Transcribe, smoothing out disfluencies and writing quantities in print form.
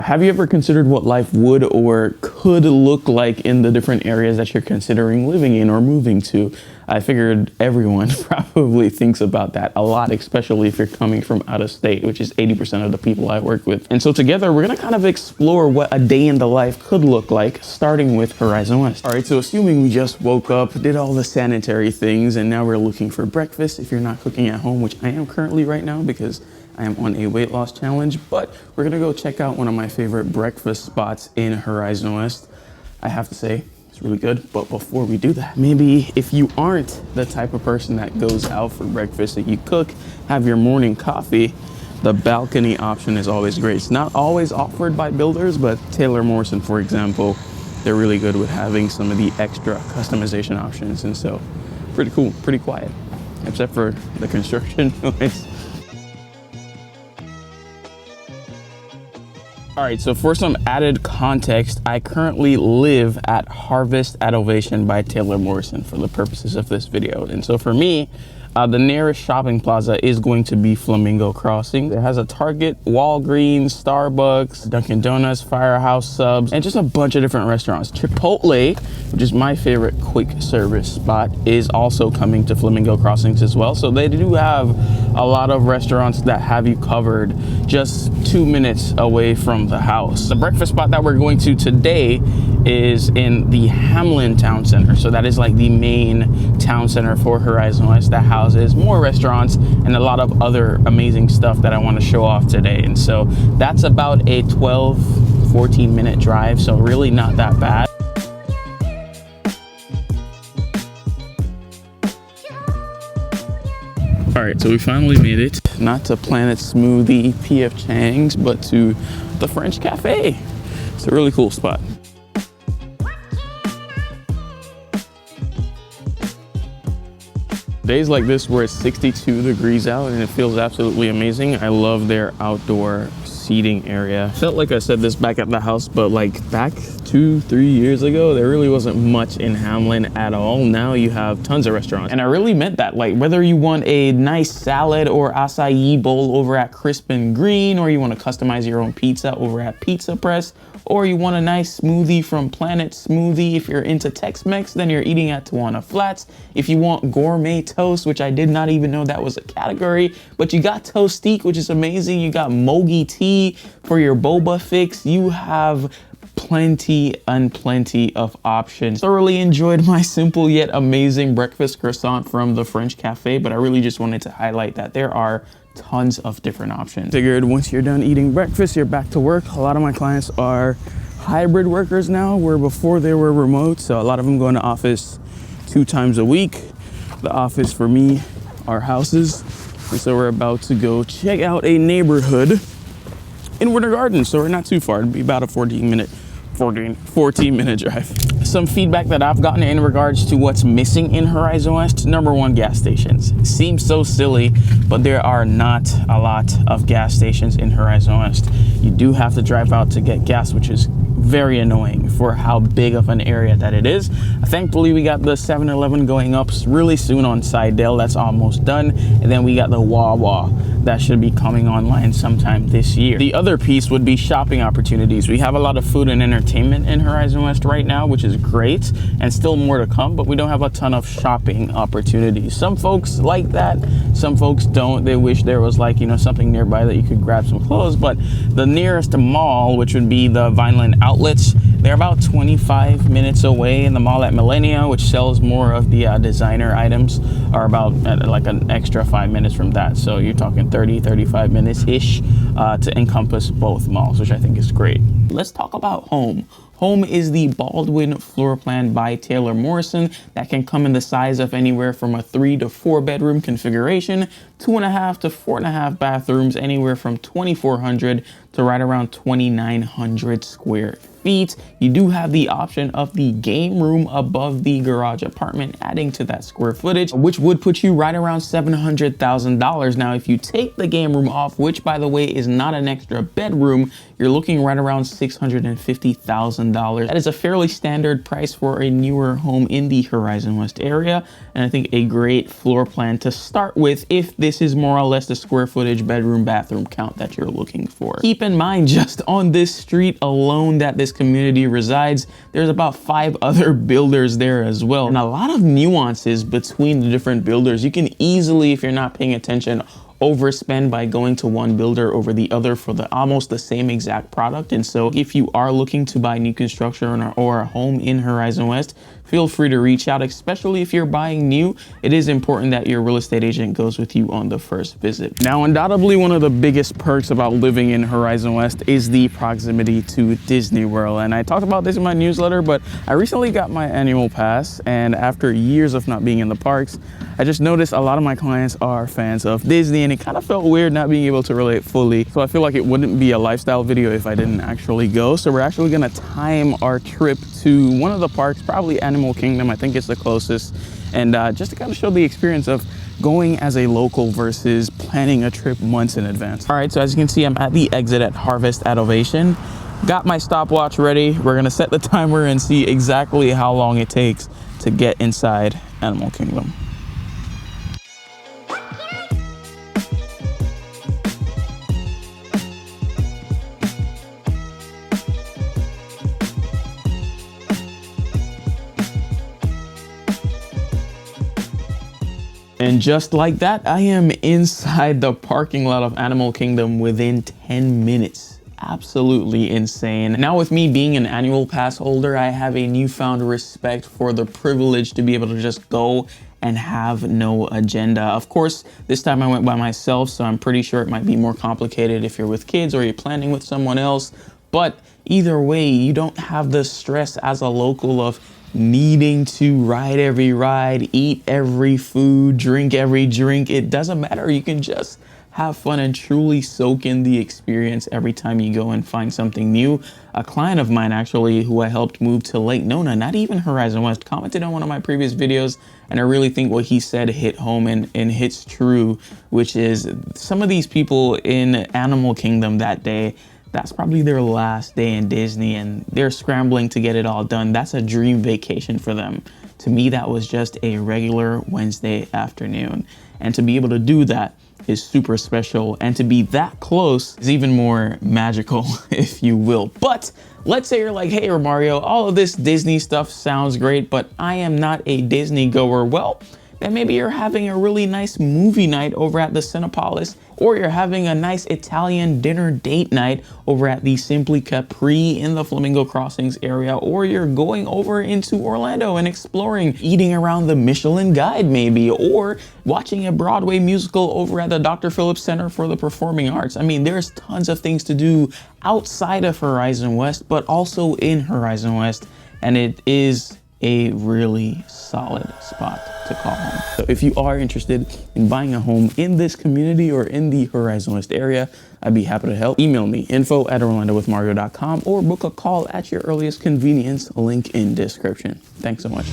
Have you ever considered what life would or could look like in the different areas that you're considering living in or moving to? I figured everyone probably thinks about that a lot, especially if you're coming from out of state, which is 80% of the people I work with. And so together, we're gonna kind of explore what a day in the life could look like, starting with Horizon West. All right, so assuming we just woke up, did all the sanitary things, and now we're looking for breakfast if you're not cooking at home, which I am currently right now because I am on a weight loss challenge, but we're gonna go check out one of my favorite breakfast spots in Horizon West. I have to say, it's really good, but before we do that, maybe if you aren't the type of person that goes out for breakfast and you cook, have your morning coffee, the balcony option is always great. It's not always offered by builders, but Taylor Morrison, for example, they're really good with having some of the extra customization options, and so pretty cool, pretty quiet, except for the construction noise. All right, so for some added context, I currently live at Harvest at Ovation by Taylor Morrison for the purposes of this video. And so for me, the nearest shopping plaza is going to be Flamingo Crossing. It has a Target, Walgreens, Starbucks, Dunkin' Donuts, Firehouse Subs, and just a bunch of different restaurants. Chipotle, which is my favorite quick service spot, is also coming to Flamingo Crossings as well. So they do have a lot of restaurants that have you covered just 2 minutes away from the house. The breakfast spot that we're going to today is in the Hamlin Town Center. So that is like the main town center for Horizon West that houses more restaurants and a lot of other amazing stuff that I want to show off today. And so that's about a 12-14 minute drive, so really not that bad. All right, so we finally made it, not to Planet Smoothie, PF Chang's, but to the French Cafe. It's a really cool spot. Days like this where it's 62 degrees out and it feels absolutely amazing. I love their outdoor seating area. Felt like I said this back at the house, but like back 2-3 years ago, there really wasn't much in Hamlin at all. Now you have tons of restaurants. And I really meant that. Like whether you want a nice salad or acai bowl over at Crisp and Green, or you want to customize your own pizza over at Pizza Press, or you want a nice smoothie from Planet Smoothie. If you're into Tex-Mex, then you're eating at Tawana Flats. If you want gourmet toast, which I did not even know that was a category, but you got Toastique, which is amazing. You got Mogi tea for your boba fix. You have plenty and plenty of options. Thoroughly enjoyed my simple yet amazing breakfast croissant from the French Cafe, but I really just wanted to highlight that there are tons of different options. Figured once you're done eating breakfast, you're back to work. A lot of my clients are hybrid workers now, where before they were remote. So a lot of them go into office 2 times a week. The office for me are houses. And so we're about to go check out a neighborhood in Winter Garden. So we're not too far. It'd be about a 14 minute drive. Some feedback that I've gotten in regards to what's missing in Horizon West: number one, gas stations. Seems so silly, but there are not a lot of gas stations in Horizon West. You do have to drive out to get gas, which is very annoying for how big of an area that it is. Thankfully, we got the 7-Eleven going up really soon on Sidedale. That's almost done. And then we got the Wawa that should be coming online sometime this year. The other piece would be shopping opportunities. We have a lot of food and entertainment in Horizon West right now, which is great, and still more to come, but we don't have a ton of shopping opportunities. Some folks like that, some folks don't. They wish there was like, you know, something nearby that you could grab some clothes, but the nearest mall, which would be the Vineland Outlets, they're about 25 minutes away, and the mall at Millennia, which sells more of the designer items, are about like an extra 5 minutes from that. So you're talking 30-35 minutes-ish to encompass both malls, which I think is great. Let's talk about home. Home is the Baldwin floor plan by Taylor Morrison that can come in the size of anywhere from a 3 to 4 bedroom configuration, 2.5 to 4.5 bathrooms, anywhere from 2,400 to right around 2,900 square feet. You do have the option of the game room above the garage apartment, adding to that square footage, which would put you right around $700,000. Now, if you take the game room off, which by the way is not an extra bedroom, you're looking right around $650,000. That is a fairly standard price for a newer home in the Horizon West area, and I think a great floor plan to start with if this is more or less the square footage bedroom bathroom count that you're looking for. Keep in mind, just on this street alone that this community resides, there's about 5 other builders there as well, and a lot of nuances between the different builders. You can easily, if you're not paying attention, overspend by going to one builder over the other for almost the same exact product. And so if you are looking to buy new construction or a home in Horizon West, feel free to reach out, especially if you're buying new. It is important that your real estate agent goes with you on the first visit. Now, undoubtedly, one of the biggest perks about living in Horizon West is the proximity to Disney World. And I talked about this in my newsletter, but I recently got my annual pass, and after years of not being in the parks, I just noticed a lot of my clients are fans of Disney, and it kind of felt weird not being able to relate fully. So I feel like it wouldn't be a lifestyle video if I didn't actually go. So we're actually gonna time our trip to one of the parks, probably Animal Kingdom. I think it's the closest. And just to kind of show the experience of going as a local versus planning a trip months in advance. All right, so as you can see, I'm at the exit at Harvest at Ovation. Got my stopwatch ready. We're gonna set the timer and see exactly how long it takes to get inside Animal Kingdom. And just like that, I am inside the parking lot of Animal Kingdom within 10 minutes. Absolutely insane. Now, with me being an annual pass holder, I have a newfound respect for the privilege to be able to just go and have no agenda. Of course, this time I went by myself, so I'm pretty sure it might be more complicated if you're with kids or you're planning with someone else. But either way, you don't have the stress as a local of needing to ride every ride, eat every food, drink every drink. It doesn't matter. You can just have fun and truly soak in the experience every time you go and find something new. A client of mine, actually, who I helped move to Lake Nona, not even Horizon West, commented on one of my previous videos, and I really think what he said hit home and hits true, which is some of these people in Animal Kingdom that day, that's probably their last day in Disney and they're scrambling to get it all done. That's a dream vacation for them. To me, that was just a regular Wednesday afternoon. And to be able to do that is super special. And to be that close is even more magical, if you will. But let's say you're like, hey, Mario, all of this Disney stuff sounds great, but I am not a Disney goer. Well, then maybe you're having a really nice movie night over at the Cinepolis, or you're having a nice Italian dinner date night over at the Simply Capri in the Flamingo Crossings area, or you're going over into Orlando and exploring, eating around the Michelin Guide maybe, or watching a Broadway musical over at the Dr. Phillips Center for the Performing Arts. I mean, there's tons of things to do outside of Horizon West, but also in Horizon West, and it is a really solid spot to call home. So if you are interested in buying a home in this community or in the Horizon West area, I'd be happy to help. Email me, info@orlandowithmario.com, or book a call at your earliest convenience, link in description. Thanks so much.